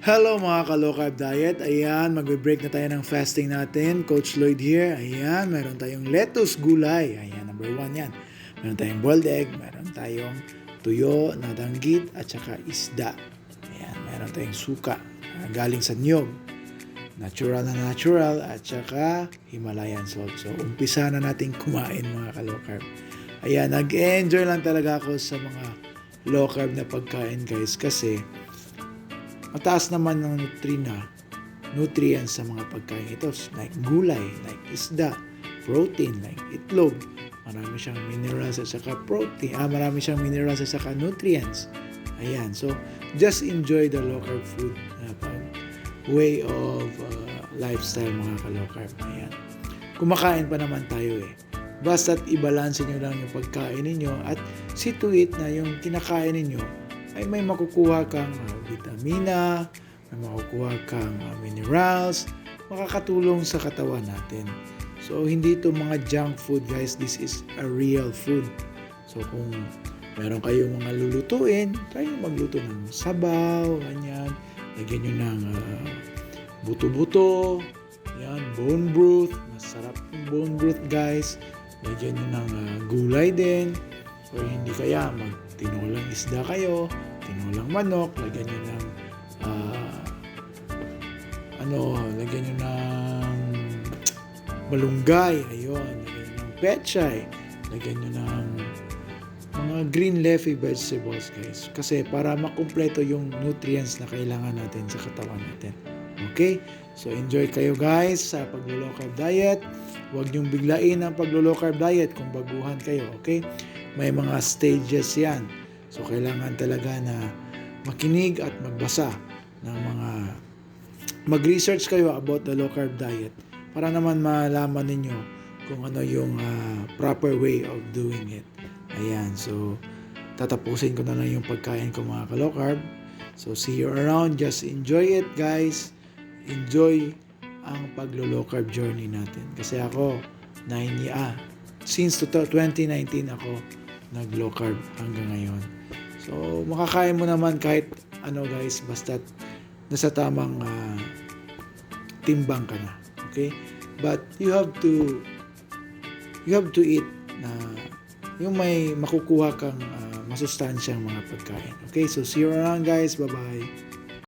Hello mga ka-low carb diet. Ayan, magbe-break na tayo ng fasting natin. Coach Lloyd here. Ayan, meron tayong lettuce gulay. Ayan, number 1 yan. Meron tayong boiled egg, meron tayong tuyo na danggit at saka isda. Ayan, meron tayong suka galing sa niyog. Natural at saka Himalayan salt. So, umpisa na natin kumain mga ka-low carb. Ayan, nag-enjoy lang talaga ako sa mga low carb na pagkain guys kasi mataas naman ng nutrients sa mga pagkain ito like gulay, like isda, protein, like itlog. Marami siyang minerals at saka protein. Marami siyang minerals at saka nutrients. Ayan, so just enjoy the low carb food way of lifestyle mga ka-low carb. Ayan. Kumakain pa naman tayo eh. Basta't i-balance nyo lang yung pagkain ninyo at see to it na yung kinakain ninyo ay may makukuha kang vitamina, may makukuha kang minerals, makakatulong sa katawan natin. So, hindi ito mga junk food guys, this is a real food. So, kung meron kayong mga lulutuin, try magluto ng sabaw, ganyan. Lagyan nyo ng buto-buto, yan, bone broth, masarap yung bone broth guys. Lagyan nyo ng gulay din, o hindi kaya tinolang isda kayo, tinolang manok, lagyan nyo ng lagyan nyo ng malunggay, ayun, lagyan nyo ng pechay, lagyan nyo ng mga green leafy vegetables guys, kasi para makumpleto yung nutrients na kailangan natin sa katawan natin. Okay? So enjoy kayo guys sa paglo-low carb diet. Huwag niyong biglain ang paglo-low carb diet kung baguhan kayo, okay? May mga stages yan. So, kailangan talaga na makinig at magbasa ng mag-research kayo about the low carb diet para naman malaman ninyo kung ano yung proper way of doing it. Ayan, so tatapusin ko na lang yung pagkain ko mga ka-low carb. So, see you around. Just enjoy it guys. Enjoy ang paglo-low carb journey natin. Kasi ako, since 2019 ako nag-low carb hanggang ngayon. So, makakain mo naman kahit ano guys, basta nasa tamang timbang ka na. Okay? But you have to eat na yung may makukuha kang masustansyang mga pagkain. Okay? So, see you around guys. Bye-bye.